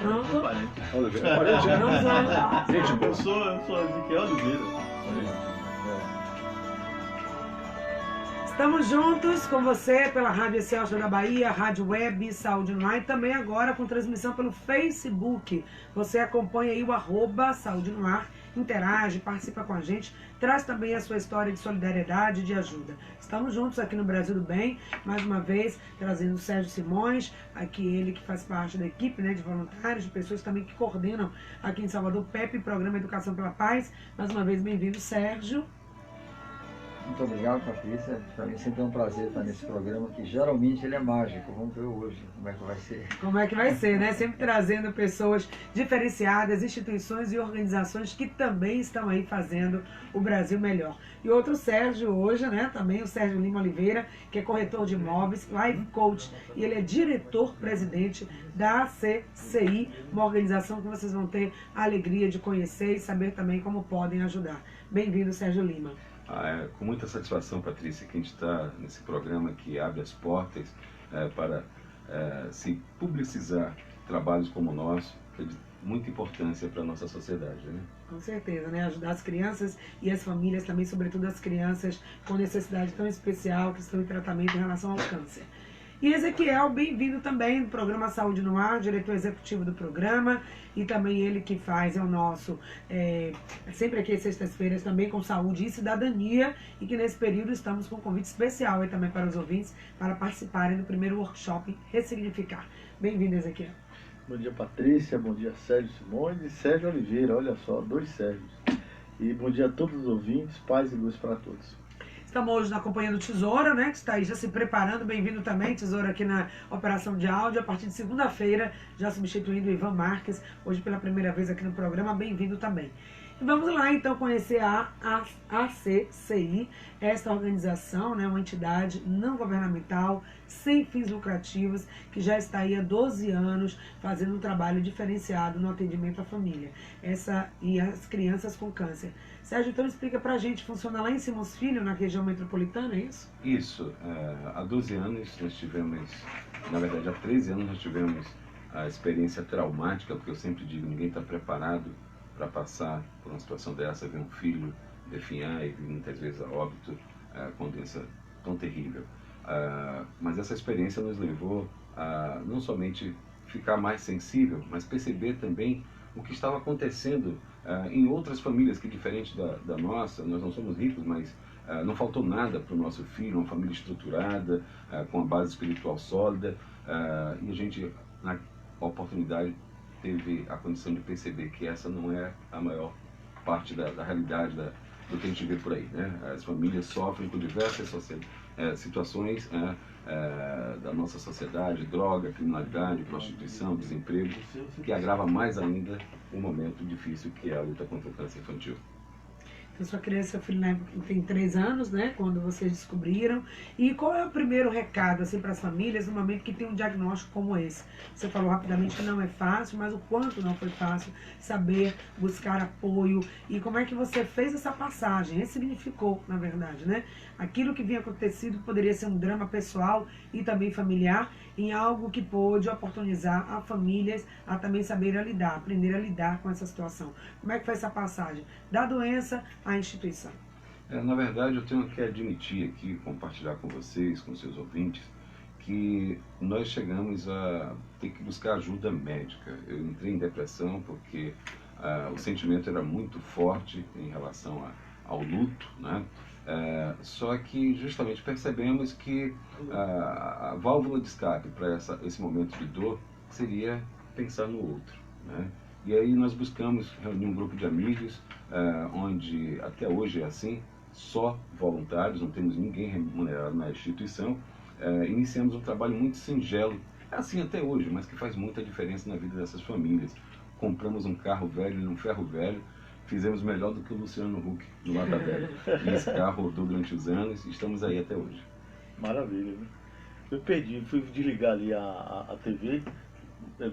Pronto. Oliveira. Parente, gente boa. Eu sou Ezequiel Oliveira. Estamos juntos com você pela Rádio Excelsior da Bahia, Rádio Web Saúde no Ar e também agora com transmissão pelo Facebook. Você acompanha aí o @Saúde no Ar, interage, participa com a gente, traz também a sua história de solidariedade e de ajuda. Estamos juntos aqui no Brasil do Bem, mais uma vez trazendo o Sérgio Simões, aqui ele que faz parte da equipe, né, de voluntários, de pessoas também que coordenam aqui em Salvador, PEP, Programa Educação pela Paz. Mais uma vez, bem-vindo, Sérgio. Muito obrigado, Patrícia. Para mim sempre é um prazer estar nesse programa, que geralmente ele é mágico. Vamos ver hoje como é que vai ser. Como é que vai ser, né? Sempre trazendo pessoas diferenciadas, instituições e organizações que também estão aí fazendo o Brasil melhor. E outro Sérgio hoje, né? Também o Sérgio Lima Oliveira, que é corretor de imóveis, life coach, e ele é diretor-presidente da CCI, uma organização que vocês vão ter a alegria de conhecer e saber também como podem ajudar. Bem-vindo, Sérgio Lima. Com muita satisfação, Patrícia, que a gente está nesse programa que abre as portas para se publicizar trabalhos como o nosso, que é de muita importância para a nossa sociedade, né? Com certeza, né? Ajudar as crianças e as famílias também, sobretudo as crianças com necessidade tão especial que estão em tratamento em relação ao câncer. E Ezequiel, bem-vindo também no programa Saúde no Ar, diretor executivo do programa, e também ele que faz, é o nosso, sempre aqui às sextas-feiras, também com saúde e cidadania, e que nesse período estamos com um convite especial aí também para os ouvintes, para participarem do primeiro workshop Ressignificar. Bem-vindo, Ezequiel. Bom dia, Patrícia, bom dia, Sérgio Simões e Sérgio Oliveira, olha só, 2 Sérgios. E bom dia a todos os ouvintes, paz e luz para todos. Estamos hoje na companhia do Tesoura, né, que está aí já se preparando. Bem-vindo também, Tesoura, aqui na operação de áudio. A partir de segunda-feira, já substituindo o Ivan Marques, hoje pela primeira vez aqui no programa. Bem-vindo também. E vamos lá, então, conhecer a ACCI, esta organização, né, uma entidade não governamental, sem fins lucrativos, que já está aí há 12 anos fazendo um trabalho diferenciado no atendimento à família e às crianças com câncer. Sérgio, então explica pra gente, funciona lá em Simões Filho, na região metropolitana, é isso? Isso. Há 12 anos nós tivemos, na verdade há 13 anos nós tivemos a experiência traumática, porque eu sempre digo, ninguém está preparado para passar por uma situação dessa, ver um filho definhar e vir muitas vezes a óbito com doença tão terrível. Mas essa experiência nos levou a não somente ficar mais sensível, mas perceber também o que estava acontecendo em outras famílias que, diferente da nossa, nós não somos ricos, mas não faltou nada para o nosso filho, uma família estruturada, com a base espiritual sólida, e a gente, na oportunidade, teve a condição de perceber que essa não é a maior parte da realidade do que a gente vê por aí, né? As famílias sofrem com diversas situações da nossa sociedade, droga, criminalidade, prostituição, desemprego, que agrava mais ainda um momento difícil que é a luta contra o câncer infantil. Então, sua criança, seu filho, na época, tem 3 anos, né, quando vocês descobriram. E qual é o primeiro recado, assim, para as famílias no momento que tem um diagnóstico como esse? Você falou rapidamente que não é fácil, mas o quanto não foi fácil saber buscar apoio e como é que você fez essa passagem, ressignificou, na verdade, né? Aquilo que vinha acontecido poderia ser um drama pessoal e também familiar, em algo que pôde oportunizar a famílias a também saber lidar, aprender a lidar com essa situação. Como é que foi essa passagem da doença à instituição? Na verdade, eu tenho que admitir aqui, compartilhar com vocês, com seus ouvintes, que nós chegamos a ter que buscar ajuda médica. Eu entrei em depressão porque o sentimento era muito forte em relação ao luto, né? Só que justamente percebemos que a válvula de escape para esse momento de dor seria pensar no outro, né? E aí nós buscamos reunir um grupo de amigos, onde até hoje é assim, só voluntários, não temos ninguém remunerado na instituição. Iniciamos um trabalho muito singelo, assim até hoje, mas que faz muita diferença na vida dessas famílias. Compramos um carro velho e um ferro velho, fizemos melhor do que o Luciano Huck no Lata Velha. E esse carro rodou durante os anos e estamos aí até hoje. Maravilha, né? Eu perdi, fui desligar ali a TV.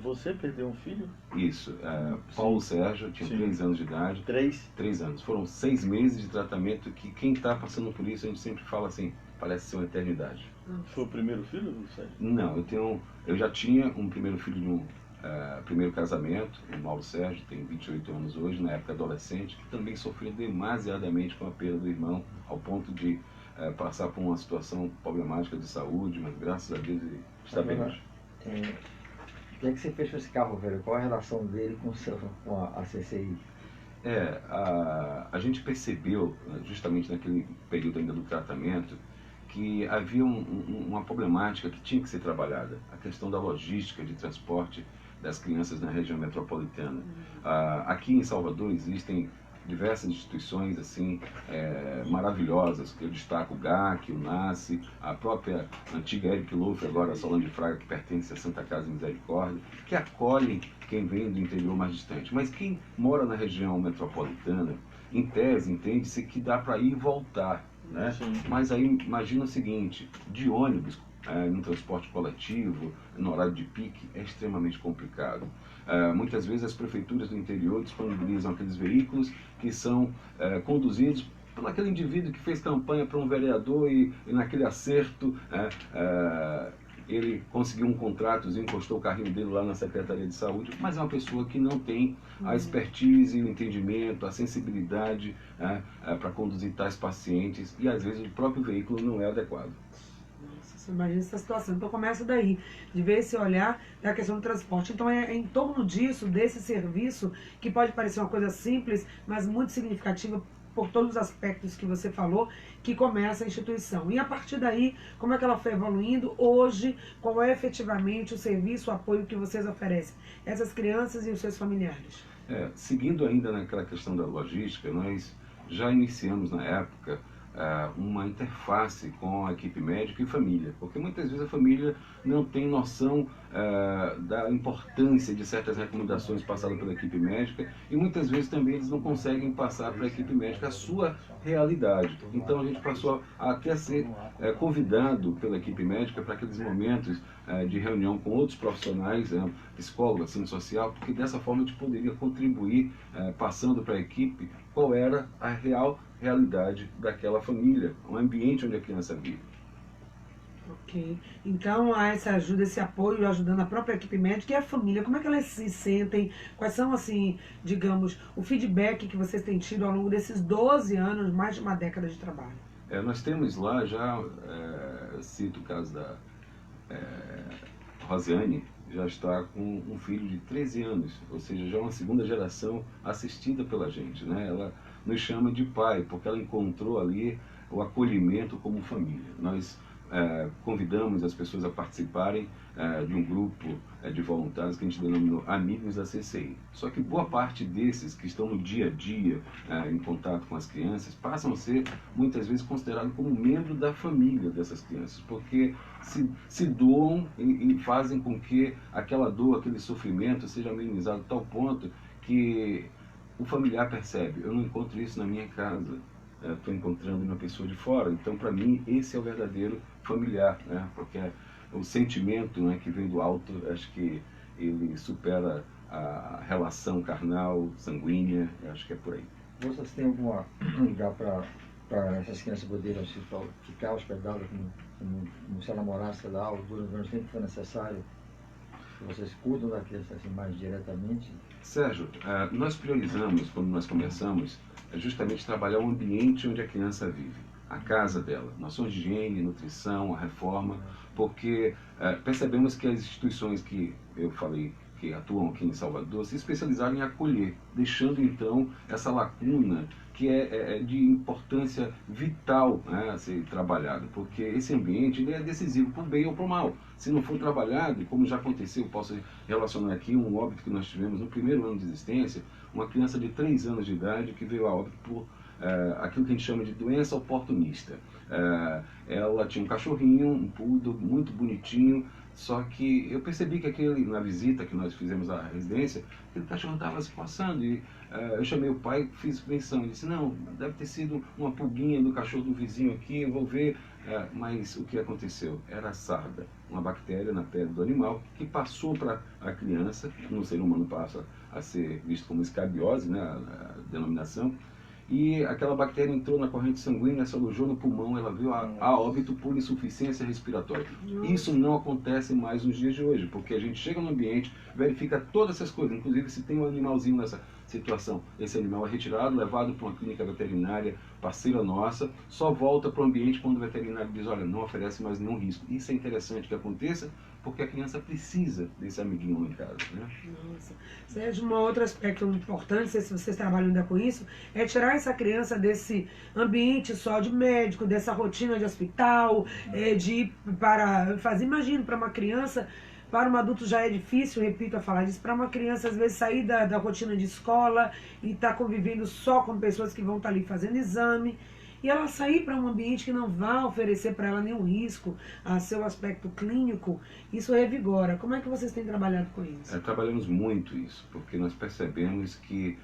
Você perdeu um filho? Isso. Paulo Sérgio tinha 3 anos de idade. 3 anos. Foram 6 meses de tratamento que quem está passando por isso, a gente sempre fala assim, parece ser uma eternidade. Foi o primeiro filho, Sérgio? Não, eu já tinha um primeiro filho primeiro casamento, o Mauro Sérgio, tem 28 anos hoje, na época adolescente, que também sofreu demasiadamente com a perda do irmão, ao ponto de passar por uma situação problemática de saúde, mas graças a Deus ele está bem hoje. O que é que você fez com esse carro, velho? Qual a relação dele com a CCI? A gente percebeu, justamente naquele período ainda do tratamento, que havia uma problemática que tinha que ser trabalhada, a questão da logística de transporte das crianças na região metropolitana. Aqui em Salvador existem diversas instituições assim maravilhosas, que eu destaco o GAC, o NASCE, a própria antiga Eric Louf, agora a Solange Fraga, que pertence à Santa Casa Misericórdia, que acolhem quem vem do interior mais distante. Mas quem mora na região metropolitana, em tese, entende-se que dá para ir e voltar, né? Mas aí imagina o seguinte, de ônibus, no transporte coletivo, no horário de pique, é extremamente complicado. Muitas vezes as prefeituras do interior disponibilizam aqueles veículos que são conduzidos por aquele indivíduo que fez campanha para um vereador e naquele acerto ele conseguiu um contrato, encostou o carrinho dele lá na Secretaria de Saúde, mas é uma pessoa que não tem a expertise, o entendimento, a sensibilidade para conduzir tais pacientes, e às vezes o próprio veículo não é adequado. Você imagina essa situação. Então começa daí, de ver esse olhar da questão do transporte. Então é em torno disso, desse serviço, que pode parecer uma coisa simples, mas muito significativa por todos os aspectos que você falou, que começa a instituição. E a partir daí, como é que ela foi evoluindo? Hoje, qual é efetivamente o serviço, o apoio que vocês oferecem a essas crianças e os seus familiares? Seguindo ainda naquela questão da logística, nós já iniciamos na época uma interface com a equipe médica e família, porque muitas vezes a família não tem noção da importância de certas recomendações passadas pela equipe médica, e muitas vezes também eles não conseguem passar para a equipe médica a sua realidade. Então a gente passou a até ser convidado pela equipe médica para aqueles momentos de reunião com outros profissionais, psicólogo, assistente social, porque dessa forma a gente poderia contribuir passando para a equipe qual era a realidade daquela família, o ambiente onde a criança vive. Ok. Então há essa ajuda, esse apoio, ajudando a própria equipe médica e a família. Como é que elas se sentem? Quais são, assim, digamos, o feedback que vocês têm tido ao longo desses 12 anos, mais de uma década de trabalho? Nós temos lá já, cito o caso da Rosiane, já está com um filho de 13 anos, ou seja, já uma segunda geração assistida pela gente, né? Ela nos chama de pai, porque ela encontrou ali o acolhimento como família. Nós convidamos as pessoas a participarem de um grupo de voluntários que a gente denominou Amigos da CCI. Só que boa parte desses que estão no dia a dia em contato com as crianças passam a ser muitas vezes considerados como membro da família dessas crianças, porque se doam e fazem com que aquela dor, aquele sofrimento seja amenizado a tal ponto que o familiar percebe: eu não encontro isso na minha casa, estou encontrando uma pessoa de fora. Então, para mim, esse é o verdadeiro familiar, né? Porque o sentimento, né, que vem do alto, acho que ele supera a relação carnal, sanguínea, acho que é por aí. Vocês têm algum lugar para essas crianças poderem ficar hospedadas como se ela morasse lá, ou durante o tempo que for necessário? Vocês cuidam da criança assim, mais diretamente? Sérgio, nós priorizamos, quando nós começamos, justamente trabalhar o ambiente onde a criança vive, a casa dela, noções de higiene, nutrição, a reforma, porque percebemos que as instituições que eu falei, que atuam aqui em Salvador, se especializaram em acolher, deixando então essa lacuna que é de importância vital, né, a ser trabalhado, porque esse ambiente ele é decisivo para o bem ou para o mal. Se não for trabalhado, como já aconteceu, posso relacionar aqui um óbito que nós tivemos no primeiro ano de existência, uma criança de 3 anos de idade que veio a óbito por aquilo que a gente chama de doença oportunista. Ela tinha um cachorrinho, um poodle muito bonitinho, só que eu percebi que na visita que nós fizemos à residência, aquele cachorro estava se passando e eu chamei o pai, fiz menção, ele disse: não, deve ter sido uma pulguinha do cachorro do vizinho aqui, eu vou ver. Mas o que aconteceu? Era sarda, uma bactéria na pele do animal que passou para a criança, no ser humano passa a ser visto como escabiose, né, a denominação, e aquela bactéria entrou na corrente sanguínea, se alojou no pulmão, ela veio a óbito por insuficiência respiratória. Isso não acontece mais nos dias de hoje, porque a gente chega no ambiente, verifica todas essas coisas, inclusive se tem um animalzinho nessa situação, esse animal é retirado, levado para uma clínica veterinária parceira nossa, só volta para o ambiente quando o veterinário diz, olha, não oferece mais nenhum risco. Isso é interessante que aconteça, porque a criança precisa desse amiguinho em casa, né? Nossa. Sérgio, um outro aspecto importante, não sei se vocês trabalham ainda com isso, é tirar essa criança desse ambiente só de médico, dessa rotina de hospital, de ir para fazer, imagina, para uma criança, para um adulto já é difícil, repito a falar disso, para uma criança às vezes sair da rotina de escola e estar convivendo só com pessoas que vão estar ali fazendo exame, e ela sair para um ambiente que não vai oferecer para ela nenhum risco a seu aspecto clínico, isso revigora. Como é que vocês têm trabalhado com isso? Trabalhamos muito isso, porque nós percebemos que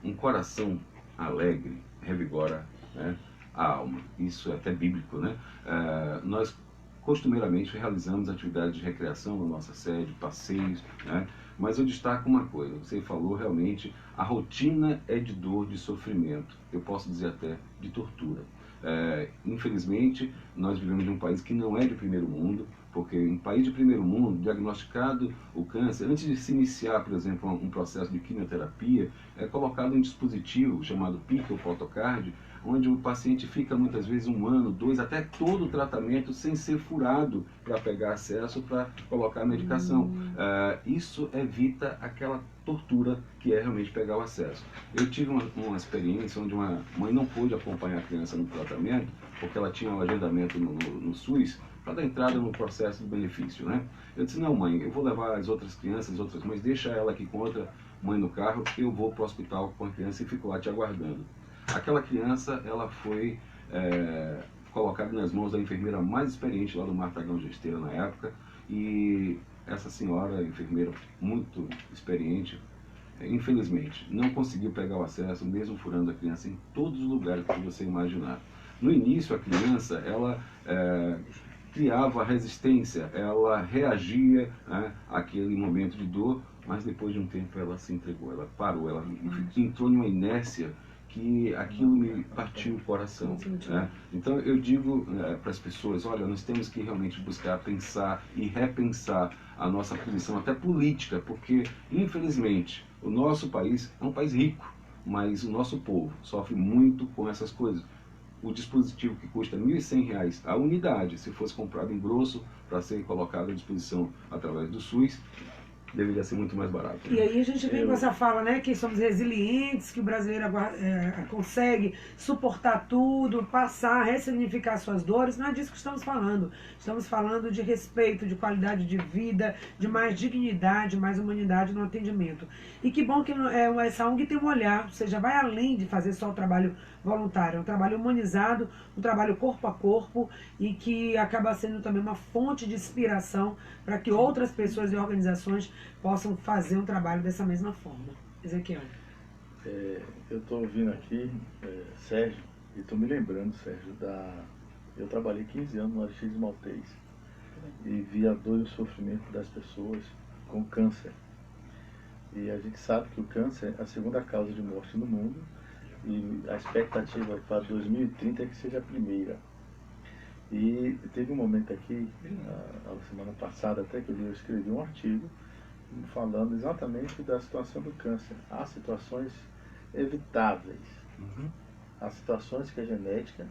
um coração alegre revigora, né, a alma. Isso é até bíblico, né? Nós costumeiramente realizamos atividades de recreação na nossa sede, passeios, né? Mas eu destaco uma coisa, você falou realmente, a rotina é de dor, de sofrimento, eu posso dizer até de tortura. Infelizmente, nós vivemos em um país que não é de primeiro mundo, porque em país de primeiro mundo, diagnosticado o câncer, antes de se iniciar, por exemplo, um processo de quimioterapia, é colocado um dispositivo chamado PICC, ou photocard, onde o paciente fica muitas vezes 1 ano, 2, até todo o tratamento sem ser furado para pegar acesso, para colocar a medicação. Isso evita aquela tortura que é realmente pegar o acesso. Eu tive uma experiência onde uma mãe não pôde acompanhar a criança no tratamento, porque ela tinha um agendamento no SUS, para dar entrada no processo do benefício, né? Eu disse, não mãe, eu vou levar as outras crianças, as outras mães, deixa ela aqui com outra mãe no carro, eu vou para o hospital com a criança e fico lá te aguardando. Aquela criança, ela foi colocada nas mãos da enfermeira mais experiente lá do Martagão Gesteira na época, e essa senhora, enfermeira muito experiente, infelizmente, não conseguiu pegar o acesso, mesmo furando a criança em todos os lugares que você imaginar. No início, a criança, ela criava resistência, ela reagia, né, àquele momento de dor, mas depois de um tempo ela se entregou, ela parou, ela entrou numa inércia que aquilo me partiu o coração, né? Então eu digo para as pessoas, olha, nós temos que realmente buscar pensar e repensar a nossa posição, até política, porque infelizmente o nosso país é um país rico, mas o nosso povo sofre muito com essas coisas. O dispositivo que custa R$ 1.100 a unidade, se fosse comprado em grosso para ser colocado à disposição através do SUS, deveria ser muito mais barato. E aí a gente vem com essa fala, né, que somos resilientes, que o brasileiro consegue suportar tudo, passar, ressignificar suas dores. Não é disso que estamos falando. Estamos falando de respeito, de qualidade de vida, de mais dignidade, mais humanidade no atendimento. E que bom que essa ONG tem um olhar, ou seja, vai além de fazer só o trabalho voluntário, é um trabalho humanizado, um trabalho corpo a corpo, e que acaba sendo também uma fonte de inspiração para que outras pessoas e organizações possam fazer um trabalho dessa mesma forma. Ezequiel. Eu estou ouvindo aqui, Sérgio, e estou me lembrando, Sérgio, eu trabalhei 15 anos no Aristides Maltês e vi a dor e o sofrimento das pessoas com câncer. E a gente sabe que o câncer é a segunda causa de morte no mundo, e a expectativa para 2030 é que seja a primeira. E teve um momento aqui, a semana passada até, que eu escrevi um artigo falando exatamente da situação do câncer. Há situações evitáveis, há situações que é genética,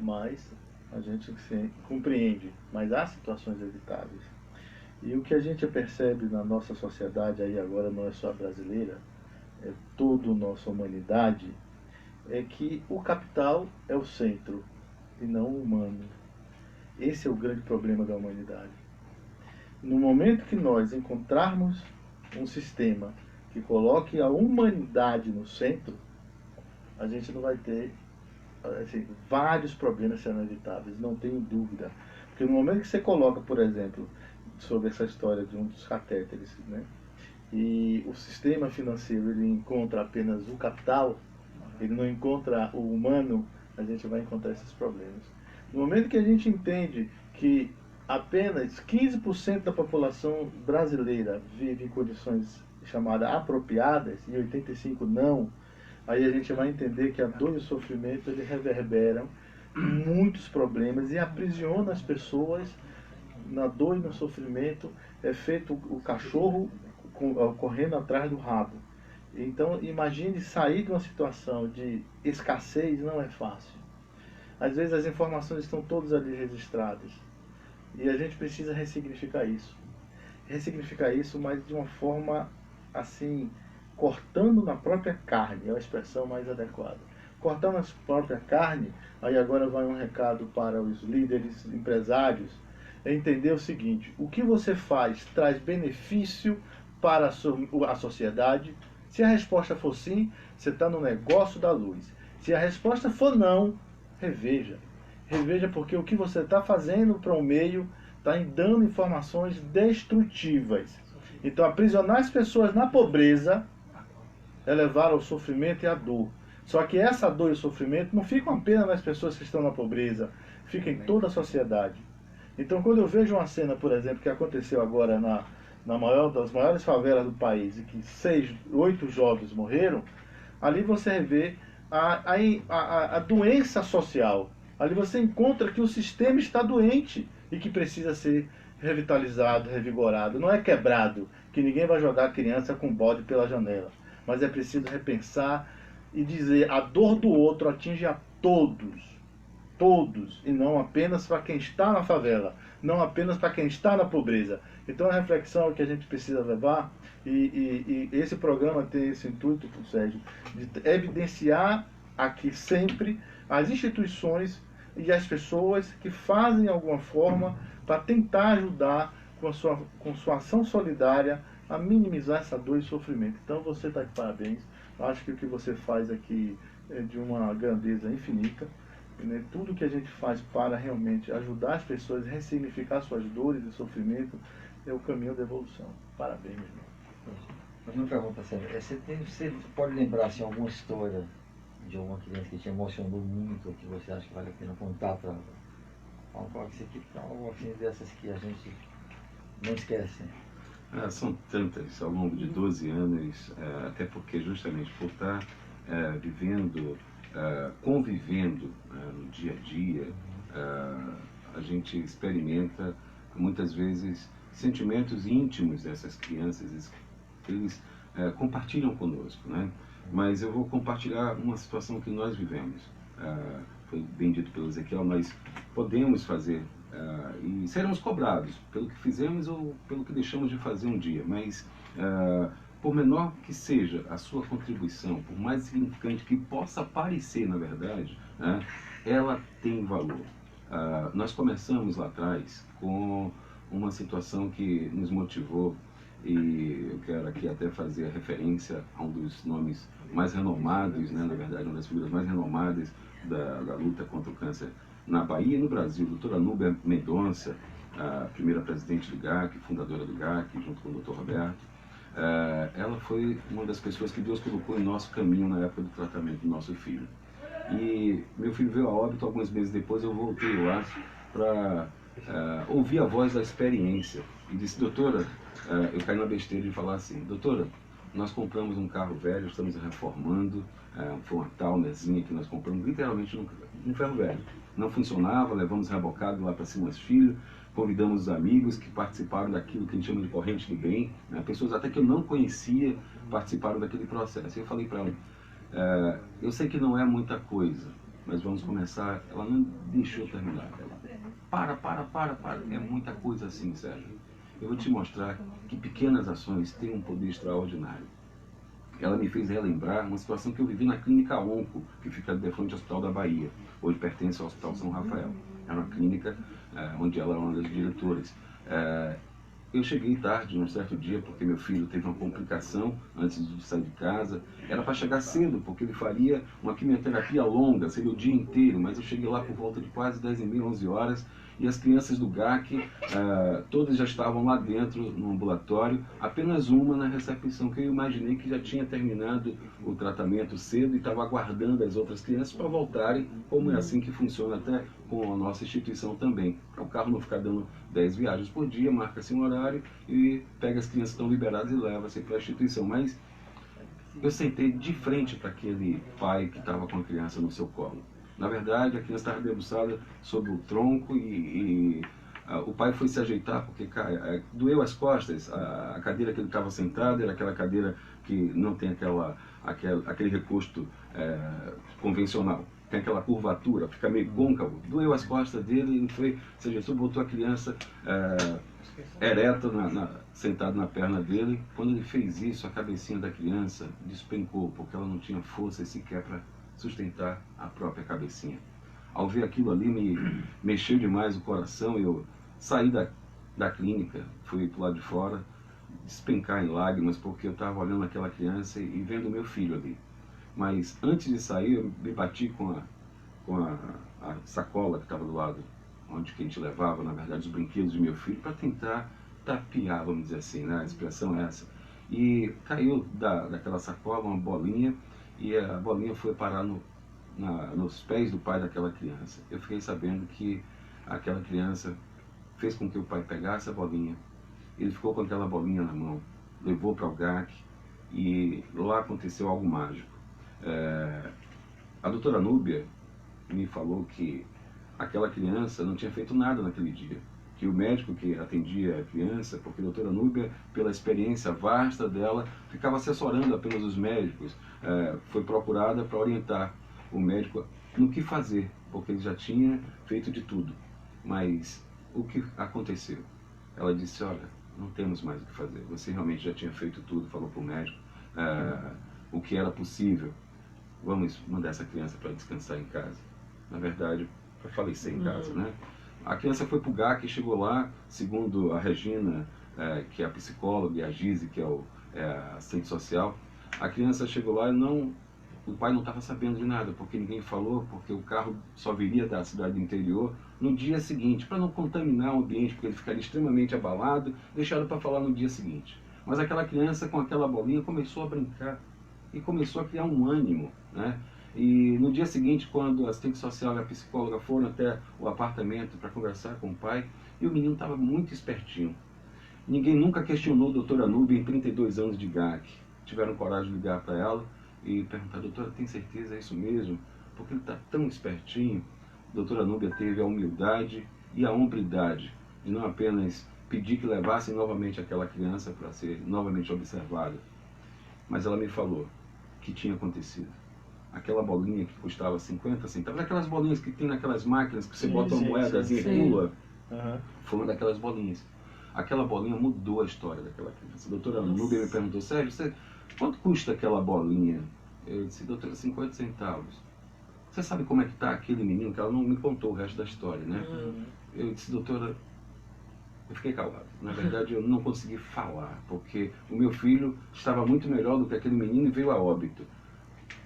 mas a gente compreende, mas há situações evitáveis. E o que a gente percebe na nossa sociedade, aí agora não é só a brasileira, é toda a nossa humanidade, é que o capital é o centro e não o humano. Esse é o grande problema da humanidade. No momento que nós encontrarmos um sistema que coloque a humanidade no centro, a gente não vai ter, assim, vários problemas serão evitáveis, não tenho dúvida. Porque no momento que você coloca, por exemplo, sobre essa história de um dos catéteres, né, e o sistema financeiro ele encontra apenas o capital, ele não encontra o humano, a gente vai encontrar esses problemas. No momento que a gente entende que apenas 15% da população brasileira vive em condições chamadas apropriadas e 85% não, aí a gente vai entender que a dor e o sofrimento ele reverberam em muitos problemas e aprisiona as pessoas na dor e no sofrimento. É feito o cachorro correndo atrás do rabo. Então imagine sair de uma situação de escassez, não é fácil. Às vezes as informações estão todas ali registradas e a gente precisa ressignificar isso. Ressignificar isso, mas de uma forma assim, cortando na própria carne, é a expressão mais adequada. Cortar na própria carne, aí agora vai um recado para os líderes, empresários, é entender o seguinte: o que você faz traz benefício para a sociedade? Se a resposta for sim, você está no negócio da luz. Se a resposta for não, reveja. Reveja, porque o que você está fazendo para o meio está dando informações destrutivas. Então, aprisionar as pessoas na pobreza é levar ao sofrimento e à dor. Só que essa dor e o sofrimento não ficam apenas nas pessoas que estão na pobreza, fica em toda a sociedade. Então, quando eu vejo uma cena, por exemplo, que aconteceu agora das maiores favelas do país, e que 8 jovens morreram, ali você vê a doença social. Ali você encontra que o sistema está doente e que precisa ser revitalizado, revigorado. Não é quebrado, que ninguém vai jogar a criança com bode pela janela. Mas é preciso repensar e dizer: a dor do outro atinge a todos. Todos, e não apenas para quem está na favela, não apenas para quem está na pobreza. Então a reflexão é o que a gente precisa levar, e esse programa tem esse intuito, Sérgio, de evidenciar aqui sempre as instituições e as pessoas que fazem alguma forma para tentar ajudar com sua ação solidária a minimizar essa dor e sofrimento. Então você está de parabéns. Acho que o que você faz aqui é de uma grandeza infinita. Né? Tudo que a gente faz para realmente ajudar as pessoas a ressignificar suas dores e sofrimento é o caminho da evolução. Parabéns, meu irmão. Mas uma pergunta séria. Você pode lembrar assim, alguma história de alguma criança que te emocionou muito, que você acha que vale a pena contar para algo assim dessas que a gente não esquece? São tantas ao longo de 12 anos, até porque justamente por estar vivendo, convivendo no dia a dia, a gente experimenta muitas vezes sentimentos íntimos dessas crianças, eles compartilham conosco, né? Mas eu vou compartilhar uma situação que nós vivemos. Foi bem dito pelo Ezequiel, nós podemos fazer e seremos cobrados pelo que fizemos ou pelo que deixamos de fazer um dia, mas por menor que seja a sua contribuição, por mais significante que possa parecer, na verdade, né, ela tem valor. Nós começamos lá atrás com uma situação que nos motivou, e eu quero aqui até fazer a referência a um dos nomes mais renomados, né, na verdade, uma das figuras mais renomadas da luta contra o câncer na Bahia e no Brasil, a doutora Núbia Mendonça, a primeira presidente do GAC, fundadora do GAC, junto com o Dr. Roberto. Ela foi uma das pessoas que Deus colocou em nosso caminho na época do tratamento do nosso filho. E meu filho veio a óbito alguns meses depois. Eu voltei lá para ouvir a voz da experiência e disse: doutora, eu caí na besteira de falar assim: doutora, nós compramos um carro velho, estamos reformando, foi uma Townerzinha que nós compramos literalmente num ferro velho. Não funcionava, levamos rebocado lá para Simões Filho, convidamos os amigos que participaram daquilo que a gente chama de corrente do bem, né? Pessoas até que eu não conhecia participaram daquele processo. E eu falei para ela: eu sei que não é muita coisa, mas vamos começar. Ela não deixou eu terminar. Ela: para, é muita coisa assim, Sérgio. Eu vou te mostrar que pequenas ações têm um poder extraordinário. Ela me fez relembrar uma situação que eu vivi na Clínica Onco, que fica de frente ao Hospital da Bahia, hoje pertence ao Hospital São Rafael. Era uma clínica onde ela era uma das diretoras. Eu cheguei tarde, num certo dia, porque meu filho teve uma complicação antes de sair de casa. Era para chegar cedo, porque ele faria uma quimioterapia longa, seria o dia inteiro, mas eu cheguei lá por volta de quase 10h30, 11 horas, e as crianças do GAC, todas já estavam lá dentro no ambulatório, apenas uma na recepção, que eu imaginei que já tinha terminado o tratamento cedo e estava aguardando as outras crianças para voltarem, como é assim que funciona até com a nossa instituição também. Para o carro não ficar dando 10 viagens por dia, marca-se um horário e pega as crianças que estão liberadas e leva-se para a instituição. Mas eu sentei de frente para aquele pai que estava com a criança no seu colo. Na verdade, a criança estava debruçada sobre o tronco e o pai foi se ajeitar porque doeu as costas. A cadeira que ele estava sentado era aquela cadeira que não tem aquele recosto convencional. Tem aquela curvatura, fica meio côncavo. Doeu as costas dele, ele foi, se ajeitou, botou a criança ereta, sentado na perna dele. Quando ele fez isso, a cabecinha da criança despencou, porque ela não tinha força sequer para sustentar a própria cabecinha. Ao ver aquilo ali, me mexeu demais o coração. Eu saí da clínica, fui para o lado de fora, despencar em lágrimas, porque eu estava olhando aquela criança e vendo meu filho ali. Mas antes de sair, eu me bati com a sacola que estava do lado, onde que a gente levava, na verdade, os brinquedos do meu filho, para tentar tapear, vamos dizer assim, né? A expressão é essa. E caiu daquela sacola uma bolinha, e a bolinha foi parar nos pés do pai daquela criança. Eu fiquei sabendo que aquela criança fez com que o pai pegasse a bolinha, ele ficou com aquela bolinha na mão, levou para o GAC, e lá aconteceu algo mágico. A doutora Núbia me falou que aquela criança não tinha feito nada naquele dia, que o médico que atendia a criança, porque a doutora Núbia, pela experiência vasta dela, ficava assessorando apenas os médicos, foi procurada para orientar o médico no que fazer, porque ele já tinha feito de tudo. Mas o que aconteceu? Ela disse: olha, não temos mais o que fazer, você realmente já tinha feito tudo, falou para o médico o que era possível, vamos mandar essa criança para descansar em casa. Na verdade, para falecer em casa, né? A criança foi para o GAC e chegou lá, segundo a Regina, que é a psicóloga, e a Gize, que é a assistente social. A criança chegou lá e o pai não estava sabendo de nada, porque ninguém falou, porque o carro só viria da cidade do interior no dia seguinte, para não contaminar o ambiente, porque ele ficaria extremamente abalado, deixaram para falar no dia seguinte. Mas aquela criança, com aquela bolinha, começou a brincar e começou a criar um ânimo, né? E no dia seguinte, quando a assistente social e a psicóloga foram até o apartamento para conversar com o pai, e o menino estava muito espertinho. Ninguém nunca questionou a doutora Núbia em 32 anos de GAC. Tiveram coragem de ligar para ela e perguntar: doutora, tem certeza, é isso mesmo? Porque ele está tão espertinho. A doutora Núbia teve a humildade e a hombridade de não apenas pedir que levassem novamente aquela criança para ser novamente observada, mas ela me falou que tinha acontecido. Aquela bolinha que custava 50 centavos, aquelas bolinhas que tem naquelas máquinas que você bota uma moedazinha e pula, foi uma daquelas bolinhas. Aquela bolinha mudou a história daquela criança. A doutora Núbia me perguntou: Sérgio, quanto custa aquela bolinha? Eu disse: doutora, 50 centavos. Você sabe como é que está aquele menino? Que ela não me contou o resto da história, né? Eu disse: doutora, eu fiquei calado. Na verdade, eu não consegui falar, porque o meu filho estava muito melhor do que aquele menino e veio a óbito.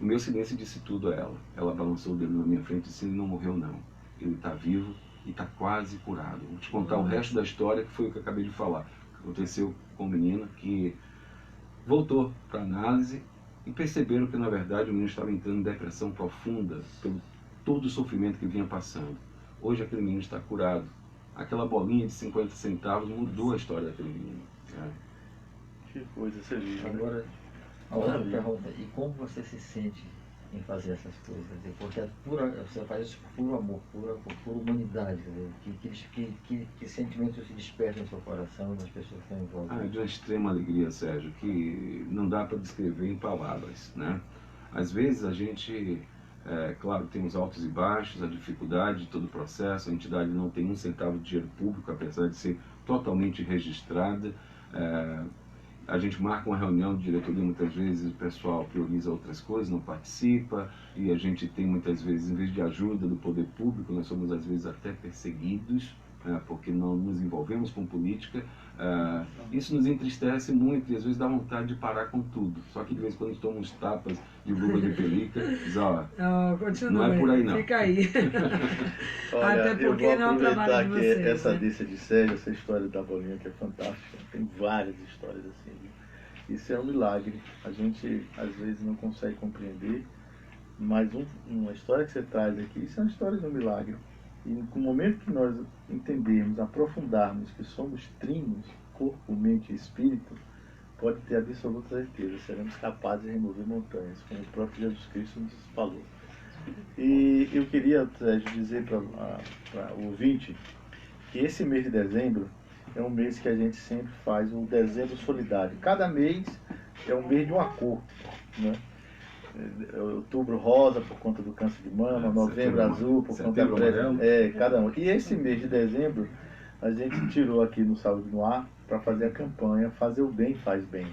O meu silêncio disse tudo a ela. Ela balançou o dedo na minha frente e disse: ele não morreu não. Ele está vivo e está quase curado. Vou te contar o resto da história, que foi o que eu acabei de falar. Aconteceu com o menino que voltou para a análise e perceberam que, na verdade, o menino estava entrando em depressão profunda pelo todo o sofrimento que vinha passando. Hoje aquele menino está curado. Aquela bolinha de 50 centavos mudou a história daquele menino. Que coisa, você viu, né? Agora, a outra pergunta: e como você se sente em fazer essas coisas? Porque você faz isso por puro amor, por humanidade. Que sentimentos se despertam no seu coração, nas pessoas que estão envolvidas? De uma extrema alegria, Sérgio, que não dá para descrever em palavras, né? Às vezes a gente, claro, tem os altos e baixos, a dificuldade de todo o processo, a entidade não tem um centavo de dinheiro público, apesar de ser totalmente registrada. A gente marca uma reunião de diretoria, muitas vezes o pessoal prioriza outras coisas, não participa, e a gente tem muitas vezes, em vez de ajuda do poder público, nós somos às vezes até perseguidos, porque não nos envolvemos com política. Isso nos entristece muito e às vezes dá vontade de parar com tudo. Só que de vez em quando a gente toma uns tapas de luva de pelica e diz: ó, não é por aí não. Fica aí. Olha, até porque eu vou não é o trabalho aproveitar de que vocês, essa né? deixa de Sérgio, essa história da bolinha que é fantástica. Tem várias histórias assim. Isso é um milagre. A gente às vezes não consegue compreender, mas uma história que você traz aqui, isso é uma história de um milagre. E no momento que nós entendermos, aprofundarmos que somos trinos, corpo, mente e espírito, pode ter absoluta certeza, seremos capazes de remover montanhas, como o próprio Jesus Cristo nos falou. E eu queria, Sérgio, dizer para o ouvinte que esse mês de dezembro é um mês que a gente sempre faz o dezembro solidário. Cada mês é um mês de uma cor, né? Outubro rosa por conta do câncer de mama, novembro azul por conta do cada um. E esse mês de dezembro a gente tirou aqui no Saúde no Ar para fazer a campanha Fazer o Bem Faz Bem.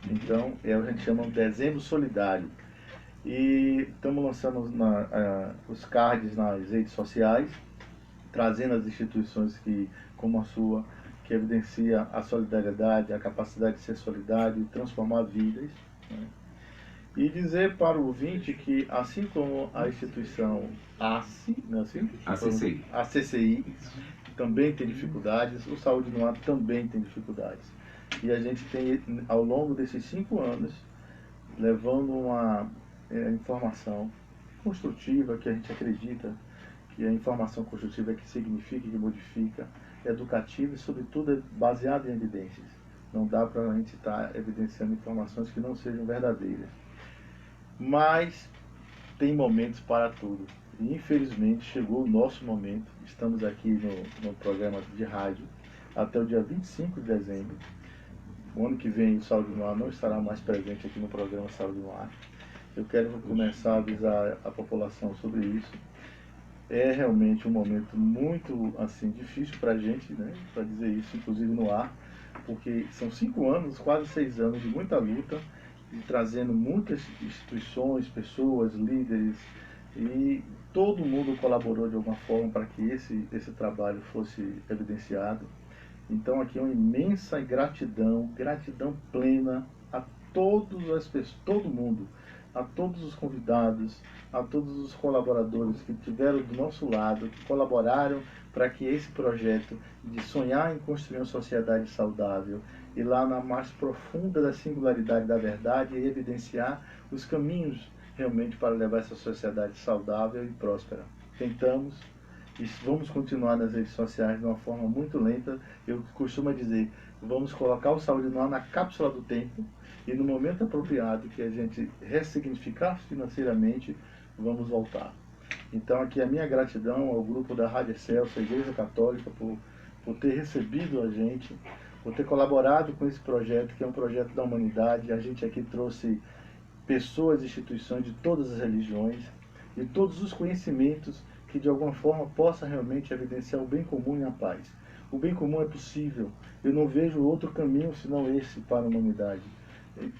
Então a gente chama de Dezembro Solidário. E estamos lançando os cards nas redes sociais, trazendo as instituições como a sua, que evidencia a solidariedade, a capacidade de ser solidário e transformar vidas, né? E dizer para o ouvinte que, assim como a instituição ACI, não é assim? A CCI também tem dificuldades, o Saúde no Ar também tem dificuldades. E a gente tem, ao longo desses 5 anos, levando uma informação construtiva, que a gente acredita que a informação construtiva é que significa, que modifica, educativa e, sobretudo, é baseada em evidências. Não dá para a gente estar evidenciando informações que não sejam verdadeiras. Mas tem momentos para tudo. E, infelizmente, chegou o nosso momento. Estamos aqui no programa de rádio até o dia 25 de dezembro. O ano que vem o Saúde no Ar não estará mais presente aqui no programa Saúde no Ar. Eu quero começar a avisar a população sobre isso. É realmente um momento muito assim, difícil para a gente, né, para dizer isso, inclusive no ar, porque são 5 anos, quase 6 anos de muita luta, e trazendo muitas instituições, pessoas, líderes, e todo mundo colaborou de alguma forma para que esse trabalho fosse evidenciado. Então aqui é uma imensa gratidão plena a todas as pessoas, todo mundo, a todos os convidados, a todos os colaboradores que estiveram do nosso lado, que colaboraram para que esse projeto de sonhar em construir uma sociedade saudável e lá na mais profunda da singularidade da verdade e evidenciar os caminhos realmente para levar essa sociedade saudável e próspera. Tentamos e vamos continuar nas redes sociais de uma forma muito lenta. Eu costumo dizer, vamos colocar o Saúde no Ar na cápsula do tempo e no momento apropriado que a gente ressignificar financeiramente, vamos voltar. Então aqui a minha gratidão ao grupo da Rádio Excelsior, a Igreja Católica, por ter recebido a gente, por ter colaborado com esse projeto, que é um projeto da humanidade. A gente aqui trouxe pessoas e instituições de todas as religiões e todos os conhecimentos que de alguma forma possa realmente evidenciar o bem comum e a paz. O bem comum é possível. Eu não vejo outro caminho senão esse para a humanidade,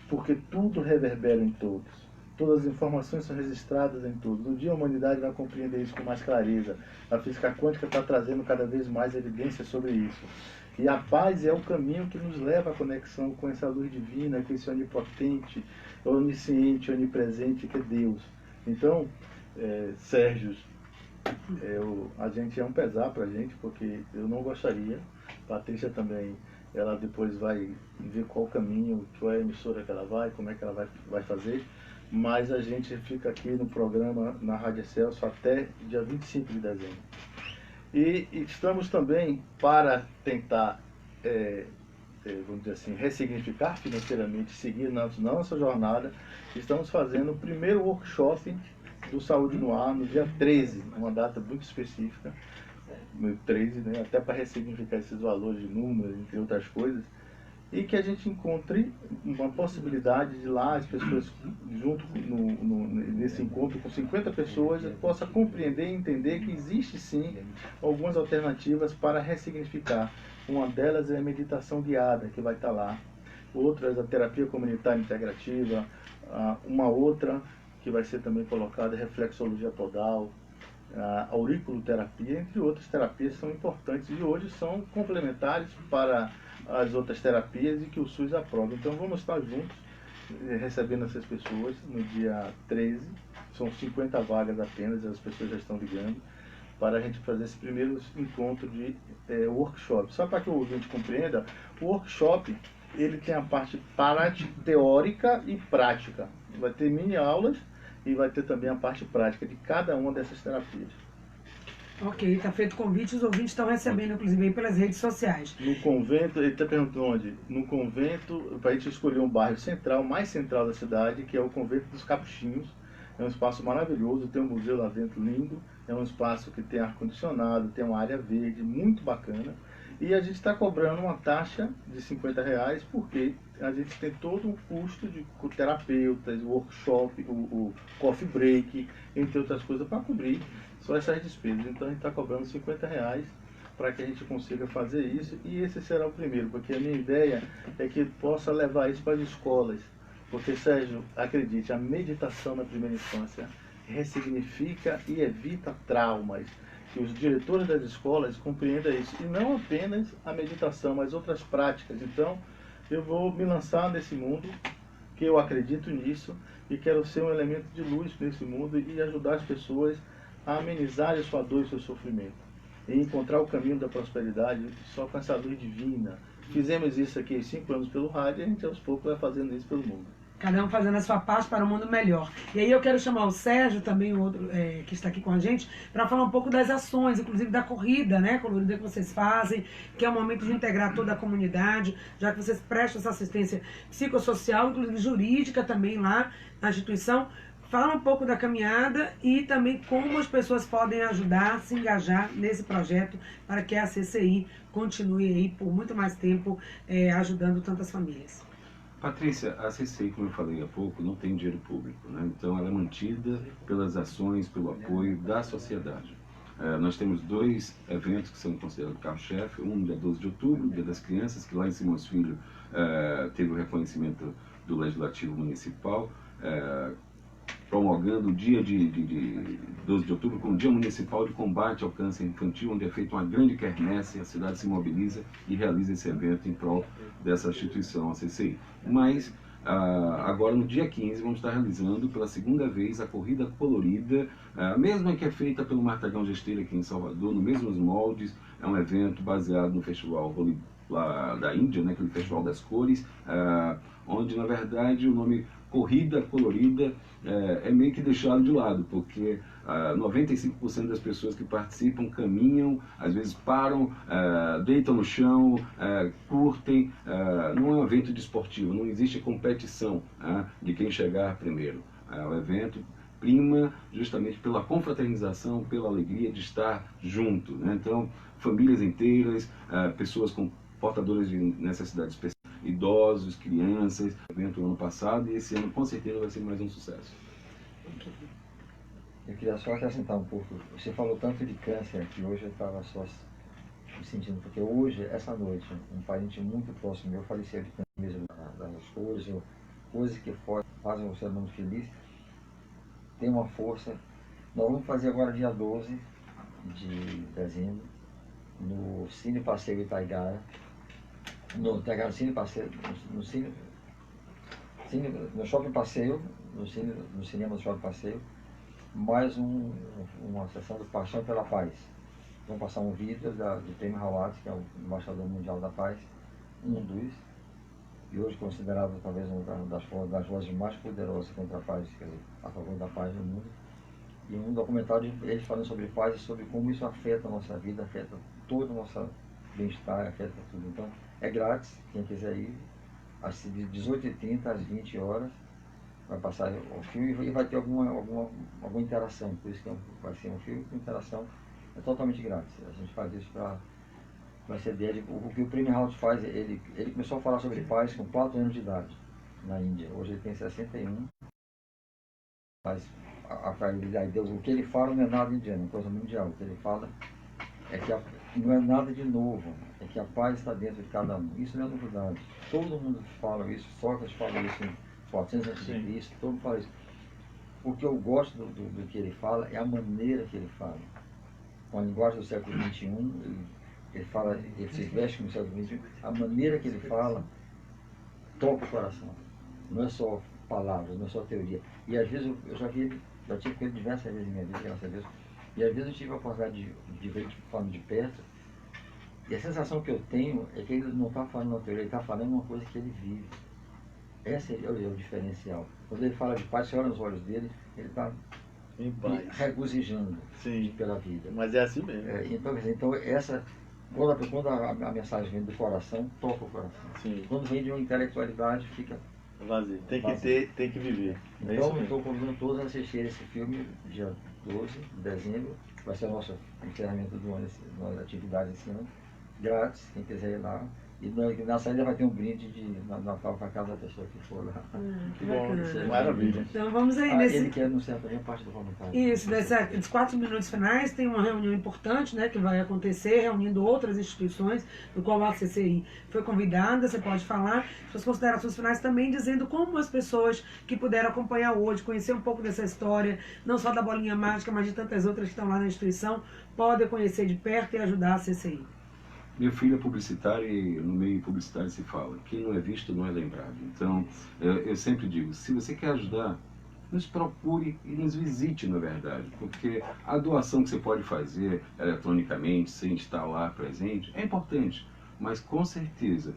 porque tudo reverbera em todos. Todas as informações são registradas em todos. Um dia a humanidade vai compreender isso com mais clareza. A física quântica está trazendo cada vez mais evidências sobre isso. E a paz é o caminho que nos leva à conexão com essa luz divina, com esse onipotente, onisciente, onipresente que é Deus. Então, Sérgio, a gente é um pesar para a gente, porque eu não gostaria, Patrícia também, ela depois vai ver qual caminho, qual é a emissora que ela vai, como é que ela vai fazer, mas a gente fica aqui no programa, na Rádio Excelsior, até dia 25 de dezembro. E estamos também para tentar, vamos dizer assim, ressignificar financeiramente, seguir na nossa jornada. Estamos fazendo o primeiro workshop do Saúde no Ar no dia 13, uma data muito específica, no 13, né, até para ressignificar esses valores de números, entre outras coisas, e que a gente encontre uma possibilidade de lá as pessoas, junto nesse encontro com 50 pessoas, possa compreender e entender que existe sim algumas alternativas para ressignificar. Uma delas é a meditação guiada, que vai estar lá. Outras, a terapia comunitária integrativa. Uma outra que vai ser também colocada, reflexologia podal, a auriculoterapia, entre outras terapias que são importantes e hoje são complementares para as outras terapias e que o SUS aprova. Então vamos estar juntos, recebendo essas pessoas no dia 13, são 50 vagas apenas, as pessoas já estão ligando, para a gente fazer esse primeiro encontro de workshop. Só para que o ouvinte compreenda, o workshop ele tem a parte teórica e prática. Vai ter mini aulas e vai ter também a parte prática de cada uma dessas terapias. Ok, tá feito o convite, os ouvintes estão recebendo, inclusive, aí pelas redes sociais. No convento, ele está perguntando onde? No convento, para a gente escolher um bairro central, mais central da cidade, que é o Convento dos Capuchinhos. É um espaço maravilhoso, tem um museu lá dentro lindo, é um espaço que tem ar-condicionado, tem uma área verde muito bacana. E a gente está cobrando uma taxa de R$ 50, porque a gente tem todo um custo de terapeutas, workshop, o coffee break, entre outras coisas, para cobrir só essas despesas. Então a gente está cobrando R$ 50 para que a gente consiga fazer isso, e esse será o primeiro, porque a minha ideia é que possa levar isso para as escolas. Porque, Sérgio, acredite, a meditação na primeira infância ressignifica e evita traumas. Que os diretores das escolas compreendam isso. E não apenas a meditação, mas outras práticas. Então, eu vou me lançar nesse mundo, que eu acredito nisso, e quero ser um elemento de luz nesse mundo e ajudar as pessoas a amenizar a sua dor e o seu sofrimento. E encontrar o caminho da prosperidade só com essa luz divina. Fizemos isso aqui 5 anos pelo rádio e a gente aos poucos vai fazendo isso pelo mundo. Cada um fazendo a sua parte para um mundo melhor. E aí eu quero chamar o Sérgio, também o outro que está aqui com a gente, para falar um pouco das ações, inclusive da corrida, né, colorida que vocês fazem, que é um momento de integrar toda a comunidade, já que vocês prestam essa assistência psicossocial, inclusive jurídica também lá na instituição. Fala um pouco da caminhada e também como as pessoas podem ajudar, se engajar nesse projeto para que a CCI continue aí por muito mais tempo ajudando tantas famílias. Patrícia, a CCI, como eu falei há pouco, não tem dinheiro público, né? Então ela é mantida pelas ações, pelo apoio da sociedade. Nós temos 2 eventos que são considerados carro-chefe, um dia 12 de outubro, Dia das Crianças, que lá em Simões Filho teve o reconhecimento do Legislativo Municipal, promulgando o dia de 12 de outubro como Dia Municipal de Combate ao Câncer Infantil, onde é feita uma grande quermesse, a cidade se mobiliza e realiza esse evento em prol dessa instituição, a CCI. Mas, agora no dia 15, vamos estar realizando pela segunda vez a Corrida Colorida, a mesma que é feita pelo Martagão Gesteira aqui em Salvador, nos mesmos moldes. É um evento baseado no festival lá da Índia, né, aquele festival das cores, onde na verdade o nome Corrida Colorida é meio que deixado de lado, porque 95% das pessoas que participam caminham, às vezes param, deitam no chão, curtem. Não é um evento desportivo, não existe competição de quem chegar primeiro. O evento prima justamente pela confraternização, pela alegria de estar junto, né? Então, famílias inteiras, pessoas com portadoras de necessidades especiais, idosos, crianças. Evento ano passado, e esse ano com certeza vai ser mais um sucesso. Eu queria só acrescentar um pouco. Você falou tanto de câncer que hoje eu estava só me sentindo, porque hoje, essa noite, um parente muito próximo meu faleceu de câncer mesmo das cores, coisas que fazem o ser humano feliz. Tem uma força. Nós vamos fazer agora dia 12 de dezembro, no Cine Passeio Itaigara, no Cine Passeio, no Shopping Passeio, no cinema do Shopping Passeio, mais uma sessão de Paixão pela Paz. Vamos passar um vídeo de Prêmio Rawat, que é o embaixador mundial da paz, um dos, e hoje considerado talvez uma das vozes mais poderosas contra a paz, quer dizer, a favor da paz no mundo. E um documentário de eles falando sobre paz e sobre como isso afeta a nossa vida, afeta todo o nosso bem-estar, afeta tudo. Então, é grátis, quem quiser ir, às 18h30 às 20 horas, vai passar o filme e vai ter alguma interação, por isso que vai ser um filme com interação, é totalmente grátis. A gente faz isso para essa ideia de o que o Prêmio Rawat faz. Ele começou a falar sobre paz com 4 anos de idade, na Índia. Hoje ele tem 61, mas o que ele fala não é nada indiano, é coisa mundial. O que ele fala é que não é nada de novo, é que a paz está dentro de cada um. Isso não é novidade. Todo mundo fala isso, Sócrates fala isso em 400 a.C., todo mundo fala isso. O que eu gosto do que ele fala é a maneira que ele fala. Com a linguagem do século XXI, ele se veste no século XXI, a maneira que ele fala toca o coração. Não é só palavras, não é só teoria. E às vezes eu já tive com ele diversas vezes em minha vida, graças a Deus, e às vezes eu tive a oportunidade de ver ele falando de perto, e a sensação que eu tenho é que ele não está falando uma teoria, ele está falando uma coisa que ele vive. Esse é o diferencial. Quando ele fala de paz, você olha nos olhos dele, ele está Em paz. e regozijando Sim. pela vida. Mas é assim mesmo. Então, quer dizer, quando a mensagem vem do coração, toca o coração. Sim. Quando vem de uma intelectualidade, fica Vazio. Tem que vazio. tem que viver. É isso Então, mesmo. estou convidando todos a assistir esse filme dia 12 de dezembro. Vai ser o nosso encerramento do ano, nossa atividade esse ano. Grátis, quem quiser ir lá. E na saída vai ter um brinde de Natal para cada pessoa que for lá. Que Bom, bacana. maravilha. Então vamos aí Ele quer anunciar também parte do voluntário. Isso, desses 4 minutos finais tem uma reunião importante, né, que vai acontecer, reunindo outras instituições, do qual a CCI foi convidada. Você pode falar suas considerações finais também, dizendo como as pessoas que puderam acompanhar hoje, conhecer um pouco dessa história, não só da bolinha mágica, mas de tantas outras que estão lá na instituição, podem conhecer de perto e ajudar a CCI. Meu filho é publicitário e no meio publicitário se fala, quem não é visto não é lembrado. Então, eu sempre digo, se você quer ajudar, nos procure e nos visite, na verdade, porque a doação que você pode fazer eletronicamente, sem estar lá presente, é importante, mas com certeza,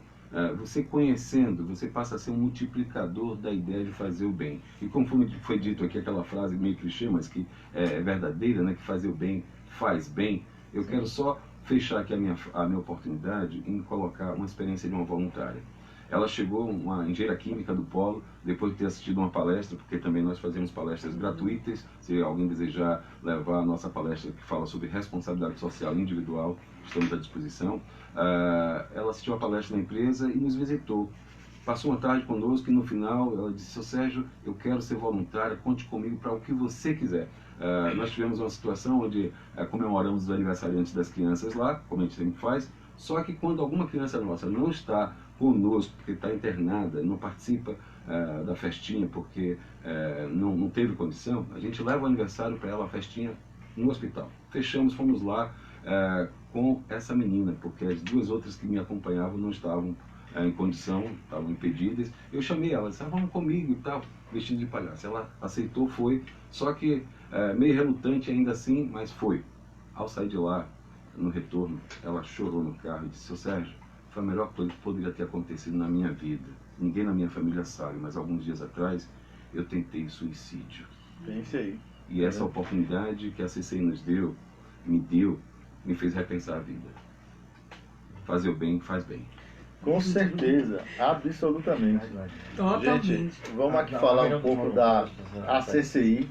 você conhecendo, você passa a ser um multiplicador da ideia de fazer o bem. E como foi dito aqui, aquela frase meio clichê, mas que é verdadeira, né, que fazer o bem faz bem, eu quero só fechar aqui a minha oportunidade em colocar uma experiência de uma voluntária. Ela chegou, uma engenheira química do Polo, depois de ter assistido uma palestra, porque também nós fazemos palestras gratuitas, se alguém desejar levar a nossa palestra que fala sobre responsabilidade social individual, estamos à disposição. Ela assistiu a palestra na empresa e nos visitou. Passou uma tarde conosco e no final ela disse, seu Sérgio, eu quero ser voluntária, conte comigo para o que você quiser. Nós tivemos uma situação onde comemoramos os aniversariantes das crianças lá, como a gente sempre faz, só que quando alguma criança nossa não está conosco, porque está internada, não participa da festinha porque não teve condição, a gente leva o aniversário para ela, a festinha, no hospital. Fechamos, fomos lá com essa menina, porque as duas outras que me acompanhavam não estavam em condição, estavam impedidas. Eu chamei ela, disse, vamos comigo e tal, vestido de palhaço. Ela aceitou, foi, só que meio relutante ainda assim, mas foi. Ao sair de lá, no retorno, ela chorou no carro e disse, seu Sérgio, foi a melhor coisa que poderia ter acontecido na minha vida. Ninguém na minha família sabe, mas alguns dias atrás eu tentei suicídio. Pense aí. E essa oportunidade que a CCI nos deu, me fez repensar a vida. Fazer o bem faz bem. Com certeza, absolutamente. Totalmente. Gente, vamos aqui falar um pouco da ACCI.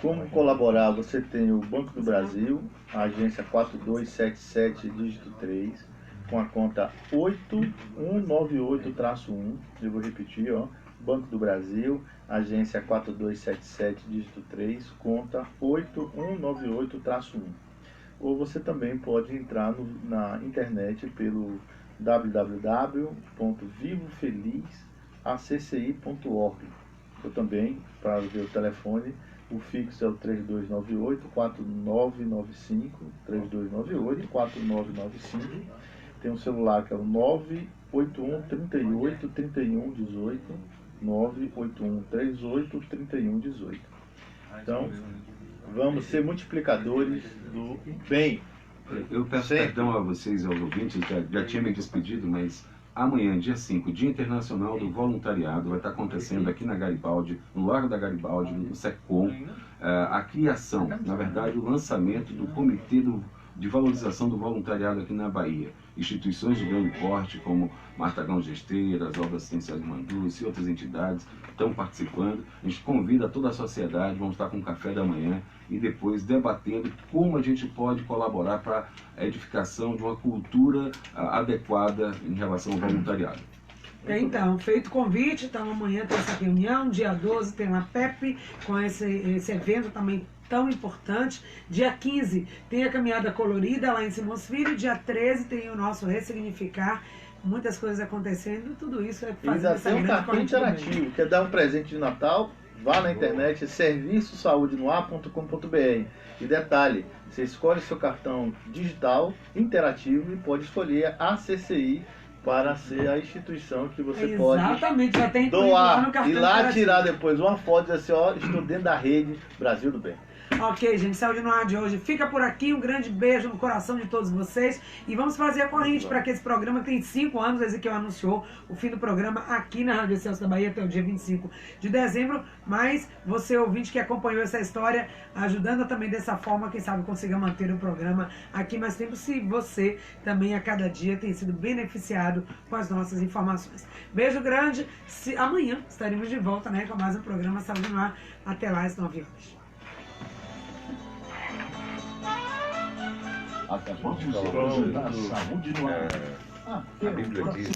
Como colaborar? Você tem o Banco do Brasil, a agência 4277, dígito 3, com a conta 8198-1. Eu vou repetir, ó. Banco do Brasil, agência 4277, dígito 3, conta 8198-1. Ou você também pode entrar na internet pelo www.vivofelizacci.org. Eu também, para ver o telefone, o fixo é o 3298-4995, 3298-4995. Tem um celular que é o 981-38-3118, 981-38-3118. Então, vamos ser multiplicadores do bem. Eu peço perdão a vocês, aos ouvintes, já tinha me despedido, mas amanhã, dia 5, Dia Internacional do Voluntariado, vai estar acontecendo aqui na Garibaldi, no Largo da Garibaldi, no SECOM, a criação, na verdade, o lançamento do Comitê de Valorização do Voluntariado aqui na Bahia. Instituições de grande porte, como Martagão Gesteira, as Obras Essenciais de Manduce e outras entidades estão participando. A gente convida toda a sociedade, vamos estar com um café da manhã e depois debatendo como a gente pode colaborar para a edificação de uma cultura adequada em relação ao voluntariado. Então, feito o convite, então amanhã tem essa reunião, dia 12 tem a PEP, com esse evento também tão importante. Dia 15 tem a caminhada colorida lá em Simões Filho, dia 13 tem o nosso Ressignificar, muitas coisas acontecendo, tudo isso é fazer Ainda essa tem um grande cartão corrente do bem. interativo, quer dar um presente de Natal? Vá na internet, serviçosaudeноar.com.br. E detalhe, você escolhe seu cartão digital, interativo, e pode escolher a CCI para ser a instituição que você Exatamente, já tem pode incluído lá no doar cartão e lá interativo. tirar depois uma foto e dizer assim, ó, estou dentro da rede Brasil do Bem. Ok, gente, Saúde no Ar de hoje fica por aqui. Um grande beijo no coração de todos vocês. E vamos fazer a corrente para que esse programa tem 5 anos. Ezequiel anunciou o fim do programa aqui na Rádio Excelsior da Bahia até o dia 25 de dezembro. Mas você, ouvinte, que acompanhou essa história, ajudando também dessa forma, quem sabe consiga manter o programa aqui mais tempo, se você também a cada dia tem sido beneficiado com as nossas informações. Beijo grande. Amanhã estaremos de volta, né, com mais um programa Saúde no Ar. Até lá às 9 horas. Acabamos de falar da saúde no ar. A Bíblia diz